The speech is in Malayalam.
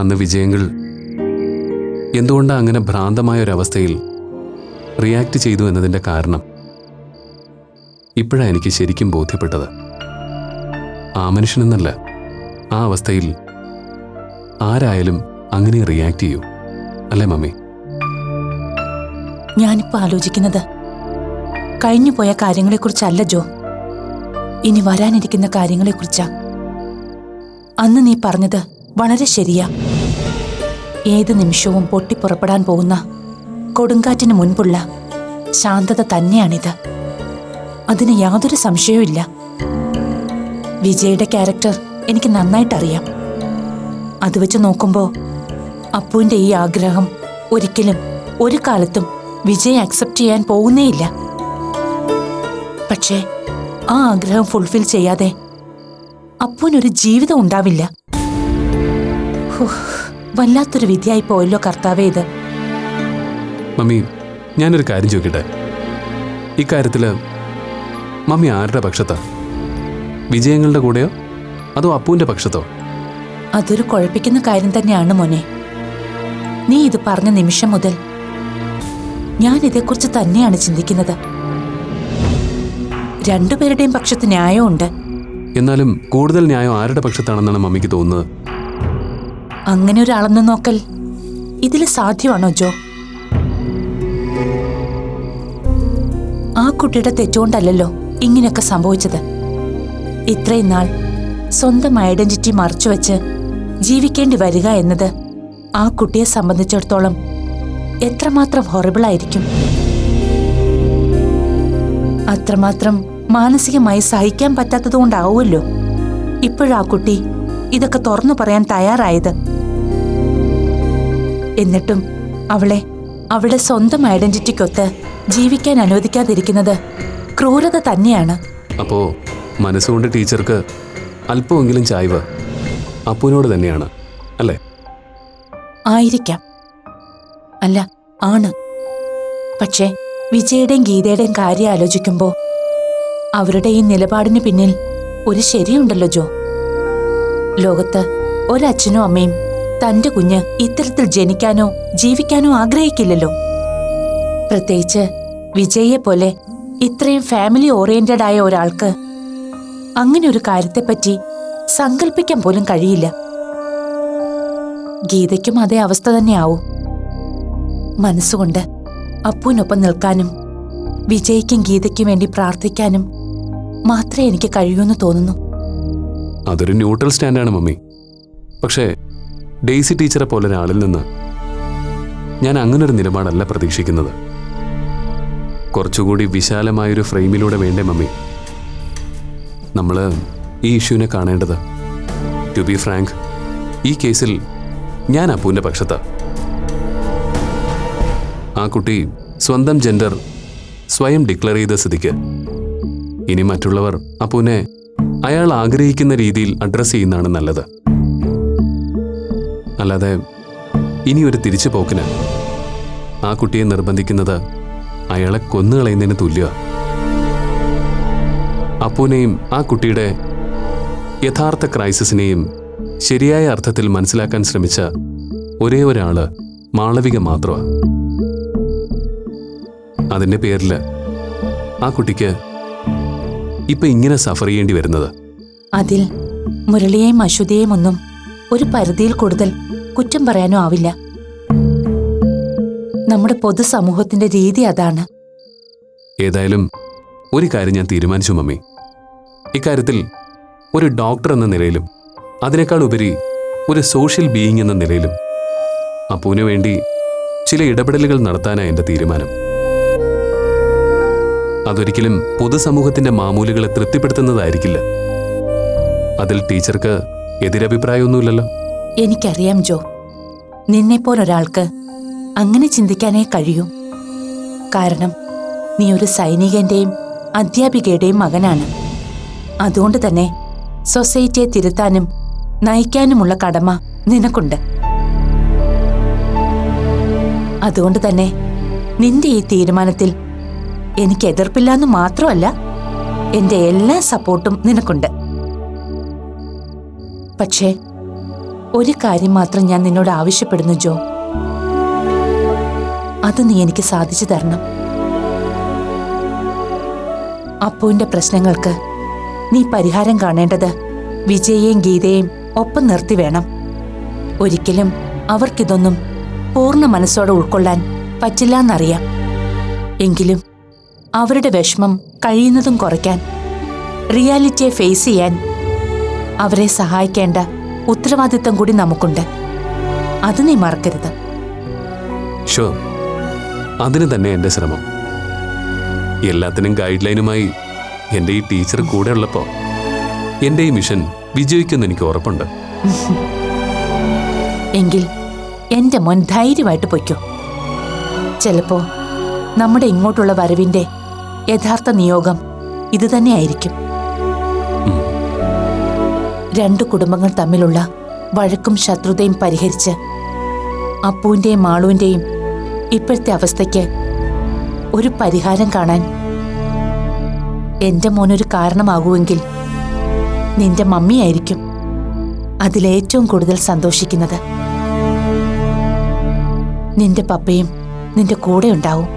അന്ന് വിജയങ്ങൾ എന്തുകൊണ്ടാണ് അങ്ങനെ ഭ്രാന്തമായ ഒരവസ്ഥയിൽ റിയാക്ട് ചെയ്തു എന്നതിൻ്റെ കാരണം ഇപ്പോഴാണ് എനിക്ക് ശരിക്കും ബോധ്യപ്പെട്ടത്. ആ മനുഷ്യനെന്നല്ല, ആ അവസ്ഥയിൽ ആരായാലും അങ്ങനെ റിയാക്ട് ചെയ്യൂ, അല്ലേ മമ്മി? ഞാനിപ്പോൾ ആലോചിക്കുന്നത് കഴിഞ്ഞുപോയ കാര്യങ്ങളെക്കുറിച്ചല്ല ജോ, ഇനി വരാനിരിക്കുന്ന കാര്യങ്ങളെക്കുറിച്ചാ. അന്ന് നീ പറഞ്ഞത് വളരെ ശരിയാ. ഏത് നിമിഷവും പൊട്ടിപ്പുറപ്പെടാൻ പോകുന്ന കൊടുങ്കാറ്റിന് മുൻപുള്ള ശാന്തത തന്നെയാണിത്. അതിന് യാതൊരു സംശയവുമില്ല. വിജയുടെ ക്യാരക്ടർ എനിക്ക് നന്നായിട്ടറിയാം. അത് വെച്ച് നോക്കുമ്പോൾ അപ്പുവിൻ്റെ ഈ ആഗ്രഹം ഒരിക്കലും ഒരു കാലത്തും വിജയ് അക്സെപ്റ്റ് ചെയ്യാൻ പോകുന്നേയില്ല. പക്ഷേ ആ ആഗ്രഹം ഫുൾഫിൽ ചെയ്യാതെ അപ്പുവിനൊരു ജീവിതം ഉണ്ടാവില്ല. വല്ലാത്തൊരു വിധിയായി പോയല്ലോ കർത്താവേ ഇത്. മമ്മി, ഞാനൊരു കാര്യം ചോദിക്കട്ടെ. ഇക്കാര്യത്തിൽ മമ്മി ആരുടെ പക്ഷത്താ? വിജയങ്ങളുടെ കൂടെയോ അതോ അപ്പുവിൻ്റെ പക്ഷത്തോ? അതൊരു കുഴപ്പിക്കുന്ന കാര്യം തന്നെയാണ് മോനെ. നീ ഇത് പറഞ്ഞ നിമിഷം മുതൽ ഞാൻ ഇതേക്കുറിച്ച് തന്നെയാണ് ചിന്തിക്കുന്നത്. രണ്ടുപേരുടെയും പക്ഷത്ത് ന്യായമുണ്ട്. എന്നാലും കൂടുതൽ ന്യായം ആരുടെ പക്ഷത്താണെന്നാണ് മമ്മിക്ക് തോന്നുന്നത്? അങ്ങനെ ഒരാളെന്ന് നോക്കൽ ഇതിൽ സാധ്യമാണോ ജോ? ആ കുട്ടിയുടെ തെറ്റുകൊണ്ടല്ലോ ഇങ്ങനെയൊക്കെ സംഭവിച്ചത്. ഇത്രയും നാൾ സ്വന്തം ഐഡന്റിറ്റി മറച്ചുവെച്ച് ജീവിക്കേണ്ടി വരിക എന്നത് ആ കുട്ടിയെ സംബന്ധിച്ചിടത്തോളം എത്രമാത്രം ഹൊറിബിളായിരിക്കും. അത്രമാത്രം മാനസികമായി സഹിക്കാൻ പറ്റാത്തതുകൊണ്ടാവുമല്ലോ ഇപ്പോഴാ കുട്ടി ഇതൊക്കെ തുറന്നു പറയാൻ തയ്യാറായത്. എന്നിട്ടും അവളെ അവളുടെ സ്വന്തം ഐഡന്റിറ്റിക്കൊത്ത് ജീവിക്കാൻ അനുവദിക്കാതിരിക്കുന്നത് ക്രൂരത തന്നെയാണ്. അപ്പോ മനസ്സുകൊണ്ട് ടീച്ചർക്ക് അല്പമെങ്കിലും ചായ്വ് അപ്പുവിനോട് തന്നെയാണ്, അല്ലേ? ആയിരിക്കാം. അല്ല, ആണ്. പക്ഷേ വിജയുടെയും ഗീതയുടെയും കാര്യം ആലോചിക്കുമ്പോൾ അവരുടെ ഈ നിലപാടിന് പിന്നിൽ ഒരു ശരിയുണ്ടല്ലോ ജോ. ലോകത്ത് ഒരച്ഛനോ അമ്മയും തന്റെ കുഞ്ഞ് ഇത്തരത്തിൽ ജനിക്കാനോ ജീവിക്കാനോ ആഗ്രഹിക്കില്ലല്ലോ. പ്രത്യേകിച്ച് വിജയെ പോലെ ഇത്രയും ഫാമിലി ഓറിയന്റഡ് ആയ ഒരാൾക്ക് അങ്ങനെ ഒരു കാര്യത്തെപ്പറ്റി സങ്കല്പിക്കാൻ പോലും കഴിയില്ല. ഗീതയ്ക്കും അതേ അവസ്ഥ തന്നെയാവും. മനസ്സുകൊണ്ട് അപ്പുവിനൊപ്പം നിൽക്കാനും വിജയ്ക്കും ഗീതയ്ക്കും വേണ്ടി പ്രാർത്ഥിക്കാനും മാത്രമേ എനിക്ക് കഴിയൂന്ന് തോന്നുന്നു. അതൊരു ന്യൂട്രൽ സ്റ്റാൻഡാണ് മമ്മി. പക്ഷേ ഡെയ്സി ടീച്ചറെ പോലെ ഒരാളിൽ നിന്ന് ഞാൻ അങ്ങനൊരു നിലപാടല്ല പ്രതീക്ഷിക്കുന്നത്. കുറച്ചുകൂടി വിശാലമായൊരു ഫ്രെയിമിലൂടെ വേണ്ടേ മമ്മി നമ്മൾ ഈ ഇഷ്യൂവിനെ കാണേണ്ടത്? ടു ബി ഫ്രാങ്ക്, ഈ കേസിൽ ഞാൻ അപ്പുവിൻ്റെ പക്ഷത്താ. ആ കുട്ടി സ്വന്തം ജെൻഡർ സ്വയം ഡിക്ലെയർ ചെയ്ത സ്ഥിതിക്ക് ഇനി മറ്റുള്ളവർ അപ്പുവിനെ അയാൾ ആഗ്രഹിക്കുന്ന രീതിയിൽ അഡ്രസ്സ് ചെയ്യുന്നതാണ് നല്ലത്. അല്ലാതെ ഇനി ഒരു തിരിച്ചു പോക്കിന് ആ കുട്ടിയെ നിർബന്ധിക്കുന്നത് അയാളെ കൊന്നുകളയുന്നതിന് തുല്യമാണ്. അപ്പുവിനെയും ആ കുട്ടിയുടെ യഥാർത്ഥ ക്രൈസിസിനെയും ശരിയായ അർത്ഥത്തിൽ മനസ്സിലാക്കാൻ ശ്രമിച്ച ഒരേ ഒരാള് മാളവിക മാത്രമാണ്. അതിൻ്റെ പേരിൽ ആ കുട്ടിക്ക് ഇപ്പൊ ഇങ്ങനെ സഫർ ചെയ്യേണ്ടി വരുന്നത്. അതിൽ മുരളിയെയും അശ്വതിയെയും ഒന്നും ഒരു പരിധിയിൽ കൂടുതൽ കുറ്റം പറയാനോ ആവില്ല. നമ്മുടെ പൊതുസമൂഹത്തിന്റെ രീതി അതാണ്. ഏതായാലും ഒരു കാര്യം ഞാൻ തീരുമാനിച്ചു മമ്മി. ഇക്കാര്യത്തിൽ ഒരു ഡോക്ടർ എന്ന നിലയിലും അതിനേക്കാൾ ഉപരി ഒരു സോഷ്യൽ ബീയിങ് എന്ന നിലയിലും അപ്പുവിനു വേണ്ടി ചില ഇടപെടലുകൾ നടത്താനാണ് എൻ്റെ തീരുമാനം. അതൊരിക്കലും പൊതുസമൂഹത്തിന്റെ മാമൂലുകളെ തൃപ്തിപ്പെടുത്തുന്നതായിരിക്കില്ല. അതിൽ ടീച്ചർക്ക് എതിരഭിപ്രായമൊന്നുമില്ലല്ലോ? എനിക്കറിയാം ജോ, നിന്നെപ്പോലൊരാൾക്ക് അങ്ങനെ ചിന്തിക്കാനേ കഴിയൂ. കാരണം നീ ഒരു സൈനികന്റെയും അധ്യാപികയുടെയും മകനാണ്. അതുകൊണ്ട് തന്നെ സൊസൈറ്റിയെ തിരുത്താനും നയിക്കാനുമുള്ള കടമ നിനക്കുണ്ട്. അതുകൊണ്ട് തന്നെ നിന്റെ ഈ തീരുമാനത്തിൽ എനിക്ക് എതിർപ്പില്ലാന്ന് മാത്രമല്ല, എന്റെ എല്ലാ സപ്പോർട്ടും നിനക്കുണ്ട്. പക്ഷേ ഒരു കാര്യം മാത്രം ഞാൻ നിന്നോട് ആവശ്യപ്പെടുന്നു ജോ. അത് നീ എനിക്ക് സാധിച്ചു തരണം. അപ്പുവിന്റെ പ്രശ്നങ്ങൾക്ക് നീ പരിഹാരം കാണേണ്ടത് വിജയെയും ഗീതയെയും ഒപ്പം നിർത്തി വേണം. ഒരിക്കലും അവർക്കിതൊന്നും പൂർണ്ണ മനസ്സോടെ ഉൾക്കൊള്ളാൻ പറ്റില്ല എന്നറിയാം. എങ്കിലും അവരുടെ വിഷമം കഴിയുന്നതും കുറയ്ക്കാൻ, റിയാലിറ്റിയെ ഫേസ് ചെയ്യാൻ അവരെ സഹായിക്കേണ്ട ഉത്തരവാദിത്തം കൂടി നമുക്കുണ്ട്. അത് നീ മറക്കരുത്. ഷോ, അതിന് തന്നെ എൻ്റെ ശ്രമം. എല്ലാത്തിനും ഗൈഡ് ലൈനുമായി എൻ്റെ ഈ ടീച്ചർ കൂടെ ഉള്ളപ്പോൾ എൻ്റെ ഈ മിഷൻ വിജയിക്കുമെന്ന് എനിക്ക് ഉറപ്പുണ്ട്. എങ്കിൽ എന്റെ മോൻ ധൈര്യമായിട്ട് പൊയ്ക്കോ. ചിലപ്പോ നമ്മുടെ ഇങ്ങോട്ടുള്ള വരവിന്റെ യഥാർത്ഥ നിയോഗം ഇത് തന്നെയായിരിക്കും. രണ്ടു കുടുംബങ്ങൾ തമ്മിലുള്ള വഴക്കും ശത്രുതയും പരിഹരിച്ച് അപ്പുവിന്റെയും മാളുവിന്റെയും ഇപ്പോഴത്തെ അവസ്ഥയ്ക്ക് ഒരു പരിഹാരം കാണാൻ എന്റെ മോനൊരു കാരണമാകുമെങ്കിൽ നിന്റെ മമ്മിയായിരിക്കും അതിലേറ്റവും കൂടുതൽ സന്തോഷിക്കുന്നത്. നിന്റെ പപ്പയും നിന്റെ കൂടെ ഉണ്ടാവും.